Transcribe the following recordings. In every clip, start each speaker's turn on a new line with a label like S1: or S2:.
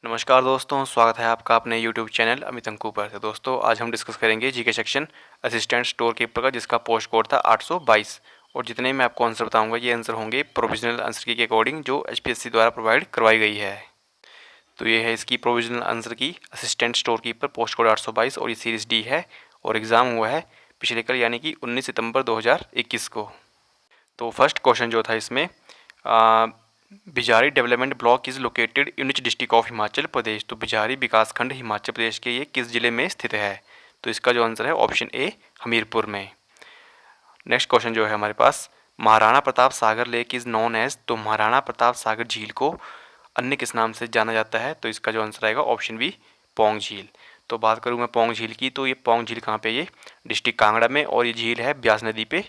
S1: नमस्कार दोस्तों, स्वागत है आपका अपने YouTube चैनल अमित अंकु पर। तो दोस्तों, आज हम डिस्कस करेंगे GK section assistant store keeper का, जिसका पोस्ट कोड था 822। और जितने मैं आपको आंसर बताऊंगा ये आंसर होंगे प्रोविजनल आंसर की के अकॉर्डिंग जो HPSC द्वारा प्रोवाइड करवाई गई है। तो ये है इसकी प्रोविजनल आंसर की, assistant store keeper post code 822, और ये सीरीज डी है और एग्ज़ाम हुआ है पिछले कल यानी कि 19 सितंबर 2021 को। तो फर्स्ट क्वेश्चन जो था इसमें, Bijhari development block is located in which district of Himachal Pradesh. तो बिजारी विकासखंड हिमाचल प्रदेश के ये किस जिले में स्थित है? तो इसका जो आंसर है ऑप्शन ए, हमीरपुर में। नेक्स्ट क्वेश्चन जो है हमारे पास, Maharana Pratap Sagar lake is known as. तो महाराणा प्रताप सागर झील को अन्य किस नाम से जाना जाता है? तो इसका जो आंसर आएगा ऑप्शन बी, पौंग झील। तो बात करूँ मैं पौंग झील की, तो ये पौंग झील कहाँ पे? ये डिस्ट्रिक्ट कांगड़ा में, और ये झील है ब्यास नदी पे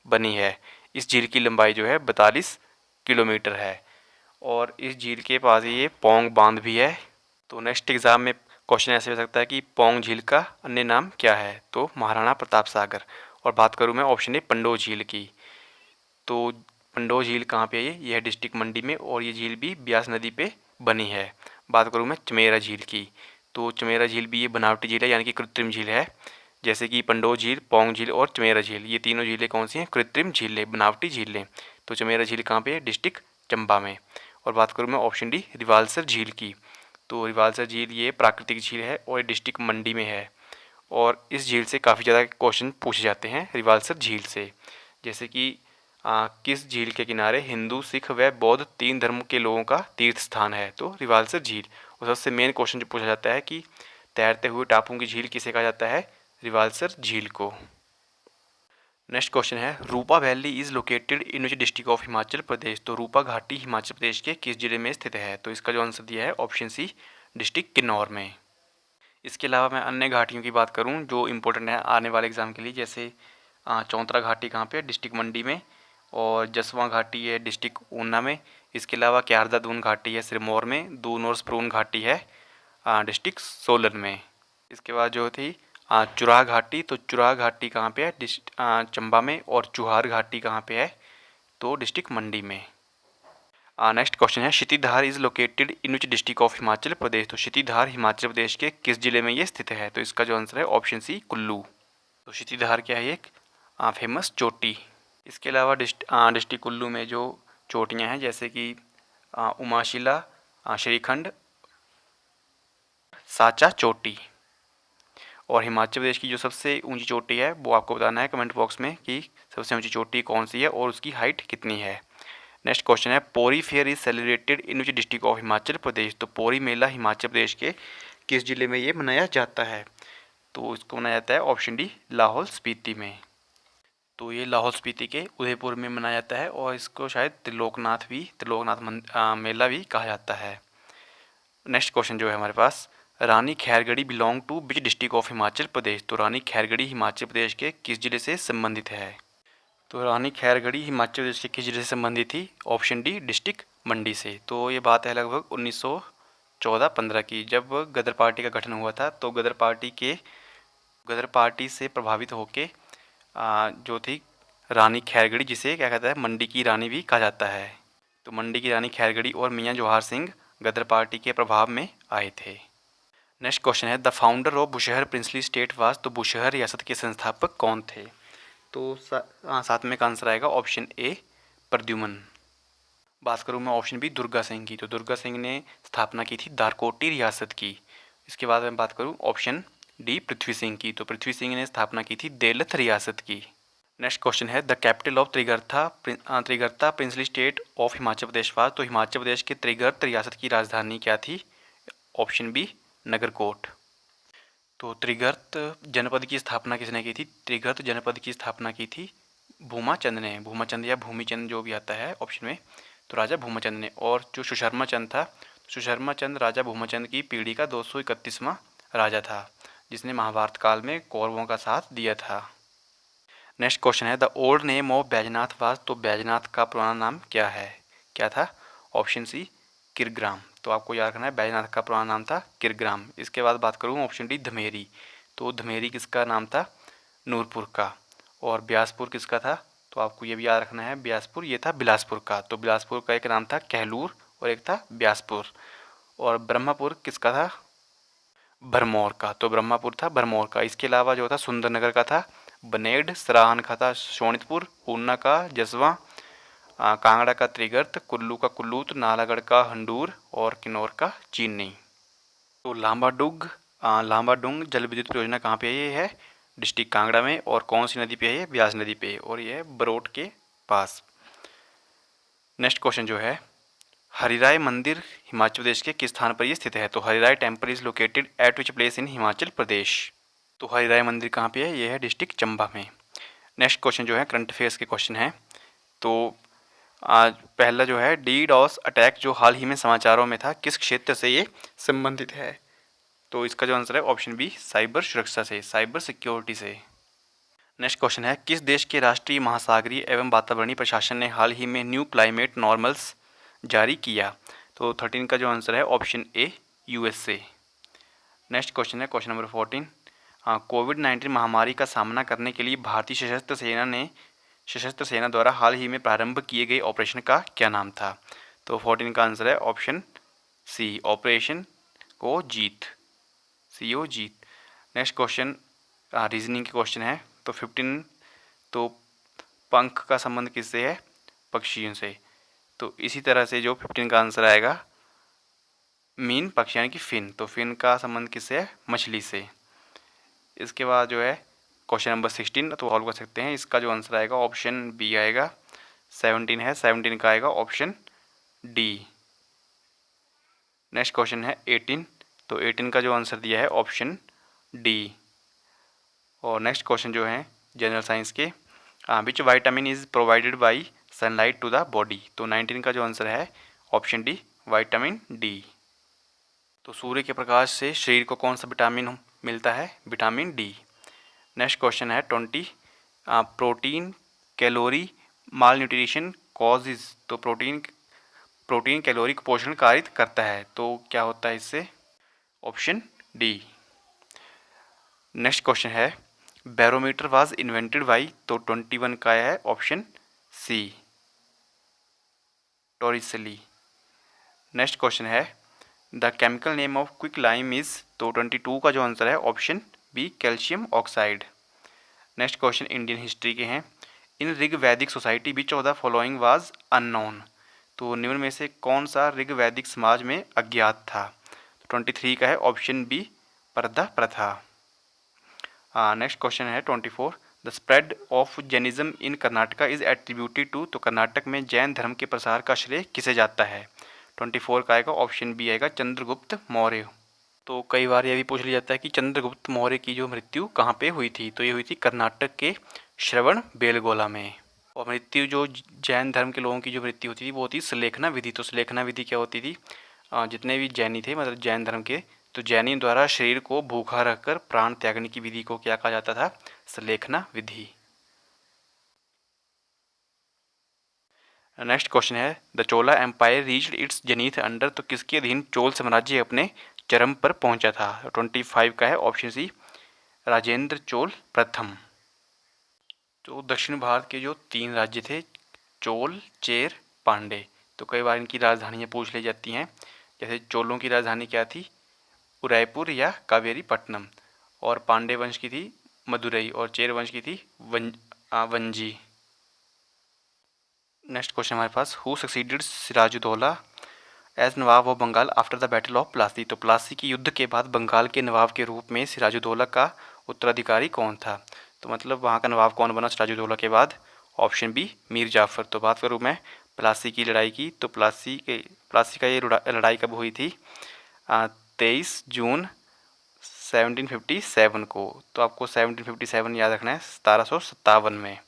S1: बनी है। इस झील की लंबाई जो है 42 किलोमीटर है, और इस झील के पास ये पौंग बांध भी है। तो नेक्स्ट एग्ज़ाम में क्वेश्चन ऐसे हो सकता है कि पौंग झील का अन्य नाम क्या है? तो महाराणा प्रताप सागर। और बात करूँ मैं ऑप्शन ए, पंडो झील की, तो पंडो झील कहाँ पे है? ये है डिस्ट्रिक्ट मंडी में, और ये झील भी ब्यास नदी पे बनी है। बात करूँ मैं चमेरा झील की, तो चमेरा झील भी ये बनावटी झील है यानी कि कृत्रिम झील है। जैसे कि पंडो झील, पौंग झील और चमेरा झील, ये तीनों झीलें कौन सी हैं? कृत्रिम झीलें, बनावटी झीलें। तो चमेरा झील कहाँ पे है? डिस्ट्रिक्ट चंबा में। और बात करूँ मैं ऑप्शन डी, रिवाल्सर झील की, तो रिवाल्सर झील ये प्राकृतिक झील है और ये डिस्ट्रिक्ट मंडी में है। और इस झील से काफ़ी ज़्यादा क्वेश्चन पूछे जाते हैं रिवाल्सर झील से, जैसे कि किस झील के किनारे हिंदू, सिख व बौद्ध तीन धर्म के लोगों का तीर्थ स्थान है? तो रिवाल्सर झील। और सबसे मेन क्वेश्चन जो पूछा जाता है कि तैरते हुए टापुओं की झील किसे कहा जाता है? रिवाल्सर झील को। नेक्स्ट क्वेश्चन है, Rupa valley is located in which district of Himachal Pradesh. तो रूपा घाटी हिमाचल प्रदेश के किस जिले में स्थित है? तो इसका जो आंसर दिया है ऑप्शन सी, डिस्ट्रिक्ट किन्नौर में। इसके अलावा मैं अन्य घाटियों की बात करूं जो इम्पोर्टेंट है आने वाले एग्जाम के लिए, जैसे चौंतरा घाटी कहाँ पे? डिस्ट्रिक्ट मंडी में। और जसवां घाटी है डिस्ट्रिक्ट ऊना में। इसके अलावा क्यारदा दून घाटी है सिरमौर में। दून और स्प्रून घाटी है डिस्ट्रिक्ट सोलन में। इसके बाद जो थी चुराह घाटी, तो चुराह घाटी कहाँ पे है? चंबा में। और चुहार घाटी कहाँ पे है? तो डिस्ट्रिक्ट मंडी में। नेक्स्ट क्वेश्चन है, Kshitidhar is located in which district of Himachal Pradesh. तो क्षितिधार हिमाचल प्रदेश के किस जिले में ये स्थित है? तो इसका जो आंसर है ऑप्शन सी, कुल्लू। तो क्षितिधार क्या है? एक फेमस चोटी। इसके अलावा डिस्ट्रिक्ट कुल्लू में जो चोटियाँ हैं जैसे कि उमाशिला, श्रीखंड, साचा चोटी। और हिमाचल प्रदेश की जो सबसे ऊंची चोटी है वो आपको बताना है कमेंट बॉक्स में कि सबसे ऊंची चोटी कौन सी है और उसकी हाइट कितनी है। नेक्स्ट क्वेश्चन है, Pori fair is celebrated in which district of Himachal Pradesh. तो पोरी मेला हिमाचल प्रदेश के किस जिले में ये मनाया जाता है? तो इसको मनाया जाता है ऑप्शन डी, लाहौल स्पीति में। तो ये लाहौल स्पीति के उदयपुर में मनाया जाता है, और इसको शायद त्रिलोकनाथ मेला भी कहा जाता है। नेक्स्ट क्वेश्चन जो है हमारे पास, Rani Khairgarhi belong to which district of Himachal Pradesh. तो रानी खैरगढ़ी हिमाचल प्रदेश के किस जिले से संबंधित है? तो रानी खैरगढ़ी हिमाचल प्रदेश के किस जिले से संबंधित थी? ऑप्शन डी, डिस्ट्रिक्ट मंडी से। तो ये बात है लगभग 1914-15 की, जब गदर पार्टी का गठन हुआ था। तो गदर पार्टी से प्रभावित होके जो थी रानी खैरगढ़ी, जिसे क्या कहता है, मंडी की रानी भी कहा जाता है। तो मंडी की रानी खैरगढ़ी और मियाँ जवाहर सिंह गदर पार्टी के प्रभाव में आए थे। नेक्स्ट क्वेश्चन है, the founder of Bushahr princely state was. तो बुशहर रियासत के संस्थापक कौन थे? तो साथ में का आंसर आएगा ऑप्शन ए, प्रद्युमन। बात करूँ मैं ऑप्शन बी, दुर्गा सिंह की, तो दुर्गा सिंह ने स्थापना की थी दारकोटी रियासत की। इसके बाद मैं बात करूँ ऑप्शन डी, पृथ्वी सिंह की, तो पृथ्वी सिंह ने स्थापना की थी देलथ रियासत की। नेक्स्ट क्वेश्चन है, the capital of Trigarta princely state of Himachal Pradesh was. तो हिमाचल प्रदेश के त्रिगर्त रियासत की राजधानी क्या थी? Option B, Nagarkot. तो त्रिगर्त जनपद की स्थापना किसने की थी? त्रिगर्त जनपद की स्थापना की थी भूमाचंद ने। भूमाचंद या भूमिचंद जो भी आता है ऑप्शन में, तो राजा भूमाचंद ने। और जो सुशर्मा चंद था, सुशर्मा चंद राजा भूमाचंद की पीढ़ी का 231वां राजा था, जिसने महाभारत काल में कौरवों का साथ दिया था। नेक्स्ट क्वेश्चन है, the old name of Baijnath was. तो बैजनाथ का पुराना नाम क्या है? क्या था? Option C, Kirgram. तो आपको याद रखना है बैजनाथ का पुराना नाम था किरग्राम। इसके बाद बात करूँ ऑप्शन डी, धमेरी। तो धमेरी किसका नाम था? नूरपुर का। और ब्यासपुर किसका था? तो आपको ये भी याद रखना है, ब्यासपुर ये था बिलासपुर का। तो बिलासपुर का एक नाम था कहलूर और एक था ब्यासपुर। और ब्रह्मपुर किसका था? भरमौर का। तो ब्रह्मपुर था भरमौर का। इसके अलावा जो था सुंदरनगर का था बनेड, सराहन का था शोणितपुर, ऊना का जसवा, कांगड़ा का त्रिगर्त, कुल्लू का कुल्लूत, नालागढ़ का हंडूर और किन्नौर का चीनी। तो लांबाडुंग जल विद्युत परियोजना कहाँ पे है? ये है डिस्ट्रिक्ट कांगड़ा में। और कौन सी नदी पे है? ये ब्यास नदी पे है और ये है बरोट के पास। नेक्स्ट क्वेश्चन जो है, हरिराय मंदिर हिमाचल प्रदेश के किस स्थान पर ये स्थित है? तो Hariray temple is located at which place in Himachal Pradesh? तो हरिराय मंदिर कहाँ पे है? ये है डिस्ट्रिक्ट चंबा में। नेक्स्ट क्वेश्चन जो है करंट अफेयर्स के क्वेश्चन है। तो आज पहला जो है डीडॉस अटैक जो हाल ही में समाचारों में था, किस क्षेत्र से ये संबंधित है? तो इसका जो आंसर है ऑप्शन बी, साइबर सुरक्षा से, साइबर सिक्योरिटी से। नेक्स्ट क्वेश्चन है, किस देश के राष्ट्रीय महासागरीय एवं वातावरणीय प्रशासन ने हाल ही में न्यू क्लाइमेट नॉर्मल्स जारी किया? तो 13 का जो आंसर है option A, USA. Next question है क्वेश्चन नंबर 14। कोविड-19 महामारी का सामना करने के लिए भारतीय सशस्त्र सेना द्वारा हाल ही में प्रारंभ किए गए ऑपरेशन का क्या नाम था? तो 14 का आंसर है ऑप्शन सी, ऑपरेशन को जीत, सीओ जीत। नेक्स्ट क्वेश्चन रीजनिंग के क्वेश्चन है। तो 15, तो पंख का संबंध किससे है? पक्षियों से। तो इसी तरह से जो 15 का आंसर आएगा मीन पक्षी यानी कि फिन, तो फिन का संबंध किससे है? मछली से। इसके बाद जो है क्वेश्चन नंबर 16 तो सॉल्व कर सकते हैं। इसका जो आंसर आएगा ऑप्शन बी आएगा। 17 है, 17 का आएगा ऑप्शन डी। नेक्स्ट क्वेश्चन है 18, तो 18 का जो आंसर दिया है ऑप्शन डी। और नेक्स्ट क्वेश्चन जो है जनरल साइंस के, which vitamin is provided by sunlight to the body? तो 19 का जो आंसर है ऑप्शन डी, वाइटामिन डी। तो सूर्य के प्रकाश से शरीर को कौन सा विटामिन मिलता है? Vitamin D. नेक्स्ट क्वेश्चन है 20, protein calorie malnutrition causes? तो प्रोटीन कैलोरी कुपोषण कारित करता है, तो क्या होता है इससे? Option D. नेक्स्ट क्वेश्चन है बैरोमीटर वाज इन्वेंटेड बाई? तो 21 का है option C, Torricelli. Next question है the chemical name of quick lime is? तो 22 का जो आंसर है option B, calcium oxide. Next question Indian history के हैं। In Rig Vedic society which of the following was unknown? तो निम्न में से कौन सा ऋग वैदिक समाज में अज्ञात था? तो 23 का है ऑप्शन बी, पर्दा प्रथा। नेक्स्ट क्वेश्चन है 24, the spread of Jainism in Karnataka is attributed to? तो कर्नाटक में जैन धर्म के प्रसार का श्रेय किसे जाता है? 24 का आएगा ऑप्शन बी आएगा, चंद्रगुप्त मौर्य। तो कई बार यह भी पूछ लिया जाता है कि चंद्रगुप्त मौर्य की जो मृत्यु कहाँ पे हुई थी? तो ये हुई थी कर्नाटक के श्रवण बेलगोला में। और मृत्यु जो जैन धर्म के लोगों की जो मृत्यु होती थी वो होती सुलेखना विधि। तो सुलेखना विधि क्या होती थी? जितने भी जैनी थे, मतलब जैन धर्म के, तो जैनी द्वारा शरीर को भूखा रखकर प्राण त्यागने की विधि को क्या कहा जाता था? सुलेखना विधि। नेक्स्ट क्वेश्चन है the Chola empire reached its zenith under? तो किसके अधीन चोल साम्राज्य अपने चरम पर पहुंचा था? 25 का है ऑप्शन सी, राजेंद्र चोल प्रथम। तो दक्षिण भारत के जो 3 राज्य थे, चोल, चेर, पांडे, तो कई बार इनकी राजधानियाँ पूछ ली जाती हैं। जैसे चोलों की राजधानी क्या थी? उदयपुर या कावेरी पट्टनम। और पांडे वंश की थी मदुरई और चेर वंश की थी वंजी। नेक्स्ट क्वेश्चन हमारे पास, who succeeded Sirajuddaula as nawab of Bengal after the battle of Plassey? तो प्लासी के युद्ध के बाद बंगाल के नवाब के रूप में सिराजुद्दौला का उत्तराधिकारी कौन था? तो मतलब वहाँ का नवाब कौन बना सिराजुद्दौला के बाद? Option B, Mir Jafar. तो बात करूँ मैं प्लासी की लड़ाई की, तो प्लासी का ये लड़ाई कब हुई थी? 23 जून 1757 को। तो आपको 1757 याद रखना है, 1757 में।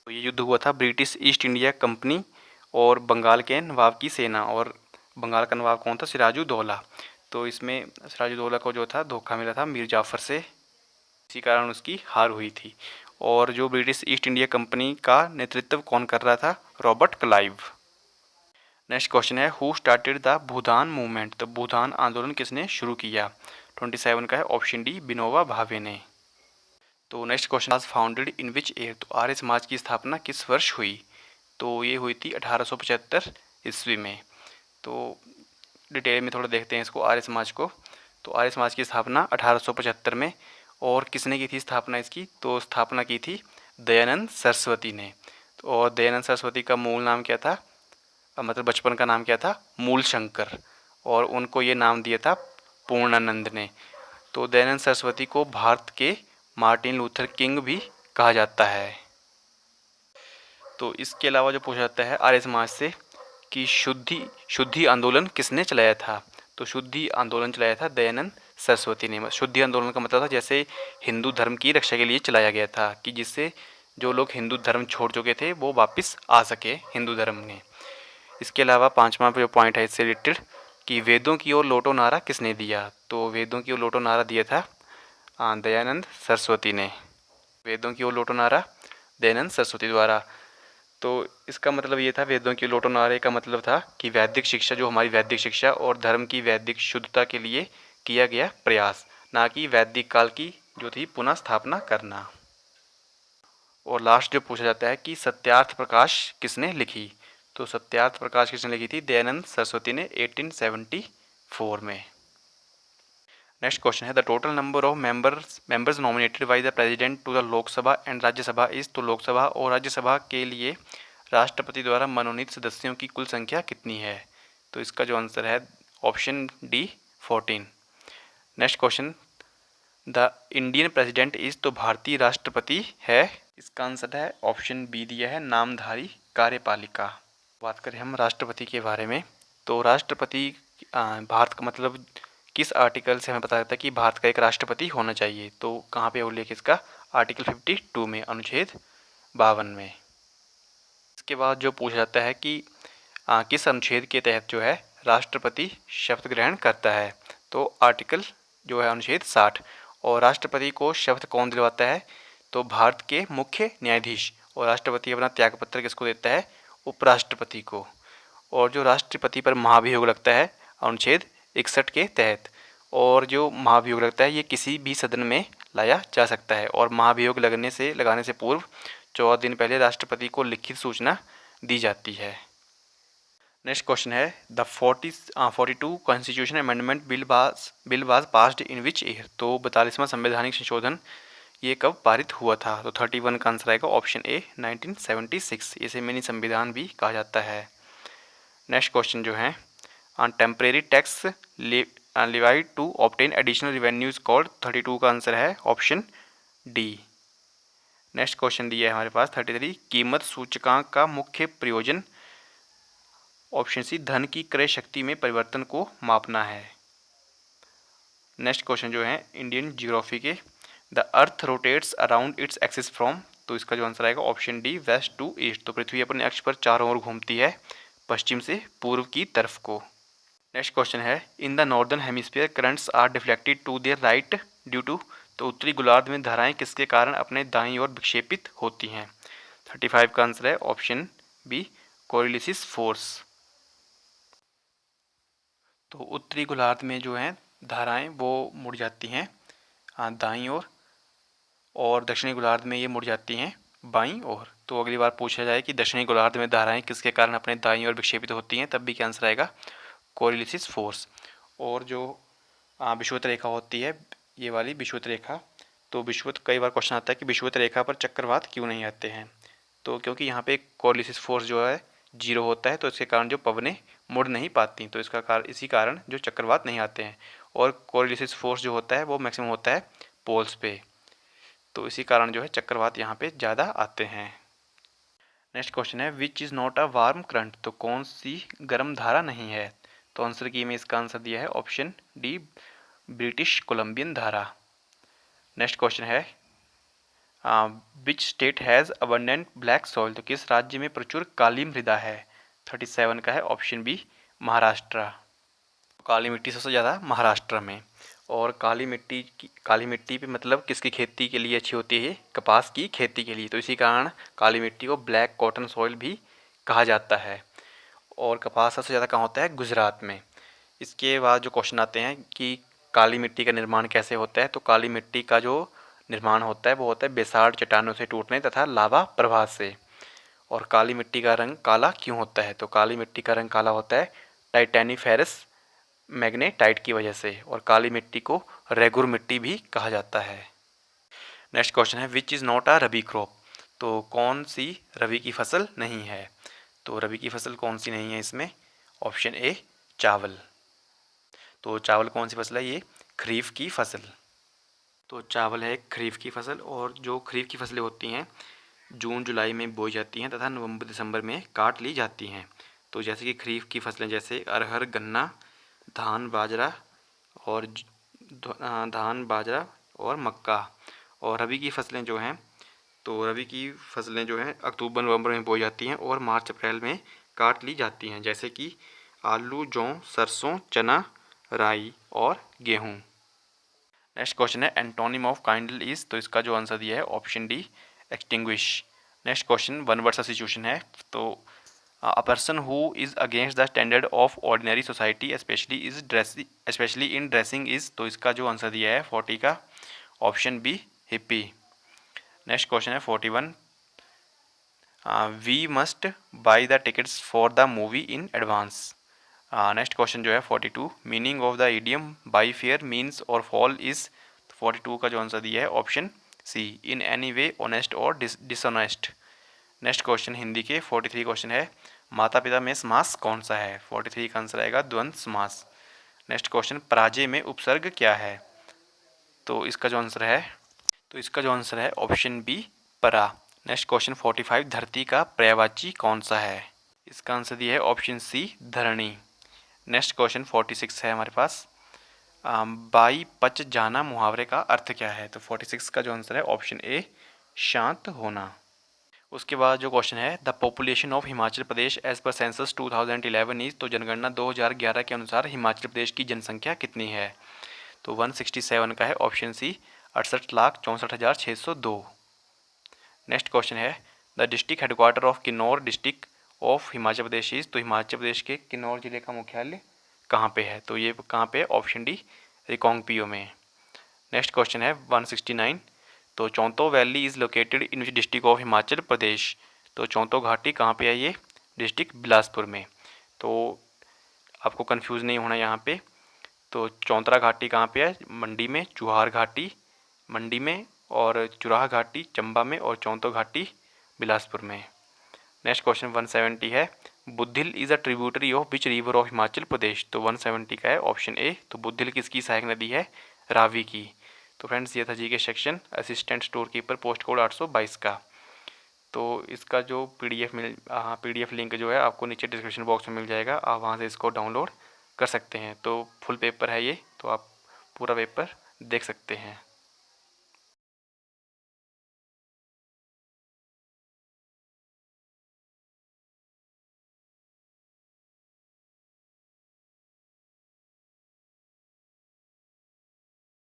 S1: तो ये युद्ध हुआ था ब्रिटिश ईस्ट इंडिया कंपनी और बंगाल के नवाब की सेना। और बंगाल का नवाब कौन था? सिराजुद्दौला। तो इसमें सिराजुद्दौला को जो था धोखा मिला था मीर जाफ़र से, इसी कारण उसकी हार हुई थी। और जो ब्रिटिश ईस्ट इंडिया कंपनी का नेतृत्व कौन कर रहा था? Robert Clive. नेक्स्ट क्वेश्चन है who started the Bhoodan movement? तो भूदान आंदोलन किसने शुरू किया? 27 का है ऑप्शन डी, विनोबा भावे ने। तो नेक्स्ट क्वेश्चन, आज फाउंडेड इन विच ईयर? तो आर्य समाज की स्थापना किस वर्ष हुई? तो ये हुई थी 1875 ईस्वी में। तो डिटेल में थोड़ा देखते हैं इसको, आर्य समाज को। तो आर्य समाज की स्थापना 1875 में, और किसने की थी स्थापना इसकी? तो स्थापना की थी दयानंद सरस्वती ने। तो और दयानंद सरस्वती का मूल नाम क्या था, मतलब बचपन का नाम क्या था? मूल शंकर। और उनको ये नाम दिया था पूर्णानंद ने। तो दयानंद सरस्वती को भारत के मार्टिन लूथर किंग भी कहा जाता है। तो इसके अलावा जो पूछा जाता है आर्य समाज से कि शुद्धि आंदोलन किसने चलाया था? तो शुद्धि आंदोलन चलाया था दयानंद सरस्वती ने। शुद्धि आंदोलन का मतलब था जैसे हिंदू धर्म की रक्षा के लिए चलाया गया था, कि जिससे जो लोग हिंदू धर्म छोड़ चुके थे वो वापस आ सके हिंदू धर्म में। इसके अलावा पांचवा जो पॉइंट है इससे रिलेटेड कि वेदों की ओर लोटो नारा किसने दिया? तो वेदों की ओर लोटो नारा दिया था दयानंद सरस्वती ने। वेदों की ओर लोटो नारा दयानंद सरस्वती द्वारा। तो इसका मतलब ये था, वेदों की लोटो नारे का मतलब था कि वैदिक शिक्षा, जो हमारी वैदिक शिक्षा और धर्म की वैदिक शुद्धता के लिए किया गया प्रयास, ना कि वैदिक काल की जो थी पुनः स्थापना करना। और लास्ट जो पूछा जाता है कि सत्यार्थ प्रकाश किसने लिखी? तो सत्यार्थ प्रकाश किसने लिखी थी? दयानंद सरस्वती ने 1874 में। नेक्स्ट क्वेश्चन है the total number of members nominated by the president to the Lok Sabha and Rajya Sabha इज। तो लोकसभा और राज्यसभा के लिए राष्ट्रपति द्वारा मनोनीत सदस्यों की कुल संख्या कितनी है? तो इसका जो आंसर है option D 14। Next question the Indian president is. तो भारतीय राष्ट्रपति है, इसका आंसर है ऑप्शन बी दिया है नामधारी कार्यपालिका। बात करें हम राष्ट्रपति के बारे में, तो राष्ट्रपति भारत का मतलब किस आर्टिकल से हमें पता लगता है कि भारत का एक राष्ट्रपति होना चाहिए? तो कहाँ पे उल्लेख इसका? आर्टिकल 52 में, अनुच्छेद 52 में। इसके बाद जो पूछा जाता है कि किस अनुच्छेद के तहत जो है राष्ट्रपति शपथ ग्रहण करता है? तो आर्टिकल जो है अनुच्छेद 60। और राष्ट्रपति को शपथ कौन दिलवाता है? तो भारत के मुख्य न्यायाधीश। और राष्ट्रपति अपना त्यागपत्र किसको देता है? उपराष्ट्रपति को। और जो राष्ट्रपति पर महाभियोग लगता है अनुच्छेद 61 के तहत, और जो महाभियोग लगता है ये किसी भी सदन में लाया जा सकता है, और महाभियोग लगाने से पूर्व 14 दिन पहले राष्ट्रपति को लिखित सूचना दी जाती है। नेक्स्ट क्वेश्चन है the 42 constitution amendment bill was passed in which year. तो 42वां संवैधानिक संशोधन ये कब पारित हुआ था? तो 31 का आंसर आएगा ऑप्शन ए 1976। इसे मिनी संविधान भी कहा जाता है। नेक्स्ट क्वेश्चन जो है temporary tax levied to obtain additional revenues called. 32 का आंसर है ऑप्शन डी। नेक्स्ट क्वेश्चन दिया है हमारे पास 33 कीमत सूचकांक का मुख्य प्रयोजन। ऑप्शन सी धन की क्रय शक्ति में परिवर्तन को मापना है। नेक्स्ट क्वेश्चन जो है इंडियन ज्योग्राफी के the earth rotates around its axis from. तो इसका जो आंसर आएगा option D west to east. तो पृथ्वी अपने अक्ष पर चारों ओर घूमती है, पश्चिम से पूर्व की तरफ को। नेक्स्ट क्वेश्चन है in the northern hemisphere currents are deflected to their right due to. तो उत्तरी गोलार्ध में धाराएं किसके कारण अपने दाईं ओर विक्षेपित होती हैं? 35 का आंसर है ऑप्शन बी कोरियोलिस फोर्स। तो उत्तरी गोलार्ध में जो है धाराएं वो मुड़ जाती हैं दाईं ओर, और दक्षिणी गोलार्ध में ये मुड़ जाती हैं बाईं ओर। तो अगली बार पूछा जाए कि दक्षिणी गोलार्ध में धाराएं किसके कारण अपने दाईं ओर विक्षेपित होती हैं, तब भी क्या आंसर आएगा? Coriolis force. और जो विषुवत रेखा होती है, ये वाली विषुवत रेखा, तो विषुवत कई बार क्वेश्चन आता है कि विषुवत रेखा पर चक्रवात क्यों नहीं आते हैं? तो क्योंकि यहाँ पे कोरियोलिस फोर्स जो है 0 होता है, तो इसके कारण जो पवनें मुड़ नहीं पाती, तो इसका कारण इसी कारण जो चक्रवात नहीं आते हैं। और कोरियोलिस फोर्स जो होता है वो मैक्सिमम होता है पोल्स पे, तो इसी कारण जो है चक्रवात यहाँ पे ज़्यादा आते हैं। नेक्स्ट क्वेश्चन है which is not a warm current. तो कौन सी गर्म धारा नहीं है? तो आंसर की में इसका आंसर दिया है ऑप्शन डी ब्रिटिश कोलंबियन धारा। नेक्स्ट क्वेश्चन है which state has abundant black soil. तो किस राज्य में प्रचुर काली मृदा है? 37 का है ऑप्शन बी महाराष्ट्र। काली मिट्टी सबसे ज़्यादा महाराष्ट्र में। और काली मिट्टी पे मतलब किसकी खेती के लिए अच्छी होती है? कपास की खेती के लिए, तो इसी कारण काली मिट्टी को ब्लैक कॉटन सॉइल भी कहा जाता है। और कपास सबसे ज़्यादा कहाँ होता है? गुजरात में। इसके बाद जो क्वेश्चन आते हैं कि काली मिट्टी का निर्माण कैसे होता है, तो काली मिट्टी का जो निर्माण होता है वो होता है बेसाल्ट चट्टानों से टूटने तथा लावा प्रवाह से। और काली मिट्टी का रंग काला क्यों होता है? तो काली मिट्टी का रंग काला होता है टाइटेनिफेरस मैग्नेटाइट की वजह से, और काली मिट्टी को रेगुर मिट्टी भी कहा जाता है। नेक्स्ट क्वेश्चन है which is not a rabi crop, तो कौन सी रबी की फसल नहीं है। तो रबी की फसल कौन सी नहीं है इसमें, ऑप्शन ए चावल। तो चावल कौन सी फसल है, ये खरीफ की फसल। तो चावल है खरीफ की फसल, और जो खरीफ की फसलें होती हैं जून जुलाई में बोई जाती हैं तथा नवंबर दिसंबर में काट ली जाती हैं। तो जैसे कि खरीफ की फसलें जैसे अरहर, गन्ना, धान, बाजरा और धान, बाजरा और मक्का। और रबी की फसलें जो हैं, तो रबी की फसलें जो हैं अक्टूबर नवंबर में बोई जाती हैं और मार्च अप्रैल में काट ली जाती हैं, जैसे कि आलू, जौ, सरसों, चना, राई और गेहूँ। नेक्स्ट क्वेश्चन है एंटोनिम ऑफ काइंडल इज, तो इसका जो आंसर दिया है option D extinguish. Next question one word substitution है, तो a person who is against the standard of ordinary society specially in dressing is, तो इसका जो आंसर दिया है 40 का option B hippie. Next question है 41, we must buy the tickets for the movie in advance. Next question जो है 42, meaning of the idiom by fair means और फॉल इज, 42 का जो आंसर दिया है option C in any way honest और dishonest. Next question Hindi के 43 question है माता पिता में समास कौन सा है, 43 का आंसर आएगा द्वंद्व समास। नेक्स्ट क्वेश्चन पराजय में उपसर्ग क्या है, तो इसका जो आंसर है ऑप्शन बी परा। नेक्स्ट क्वेश्चन 45, धरती का पर्यायवाची कौन सा है, इसका आंसर दिया है ऑप्शन सी धरणी। नेक्स्ट क्वेश्चन 46 है हमारे पास, बाई पच जाना मुहावरे का अर्थ क्या है, तो 46 का जो आंसर है ऑप्शन ए शांत होना। उसके बाद जो क्वेश्चन है the population of Himachal Pradesh as per census 2011 is, तो जनगणना 2011 के अनुसार हिमाचल प्रदेश की जनसंख्या कितनी है, तो 167 का है ऑप्शन सी 68,64,602। नेक्स्ट क्वेश्चन है the district headquarter of Kinnaur district of Himachal Pradesh is, तो हिमाचल प्रदेश के किन्नौर जिले का मुख्यालय कहाँ पे है, तो ये कहाँ पे है ऑप्शन डी रिकांगपिओ में। नेक्स्ट क्वेश्चन है 169, तो Chaunto valley is located in which district of Himachal Pradesh, तो चौंतो घाटी कहाँ पे है, ये डिस्ट्रिक्ट बिलासपुर में। तो आपको कंफ्यूज नहीं होना यहाँ पे, तो चौंतरा घाटी कहाँ पे है, मंडी में, चुहार घाटी मंडी में, और चुराह घाटी चंबा में, और चौंतो घाटी बिलासपुर में। नेक्स्ट क्वेश्चन 170 है Budhil is a tributary of which river of Himachal Pradesh, तो 170 का है ऑप्शन ए, तो बुद्धिल किसकी सहायक नदी है, रावी की। तो फ्रेंड्स ये था जी के section assistant store keeper post code 822 का। तो इसका जो पीडीएफ लिंक जो है आपको नीचे डिस्क्रिप्शन बॉक्स में मिल जाएगा, आप वहाँ से इसको डाउनलोड कर सकते हैं। तो फुल पेपर है ये, तो आप पूरा पेपर देख सकते हैं।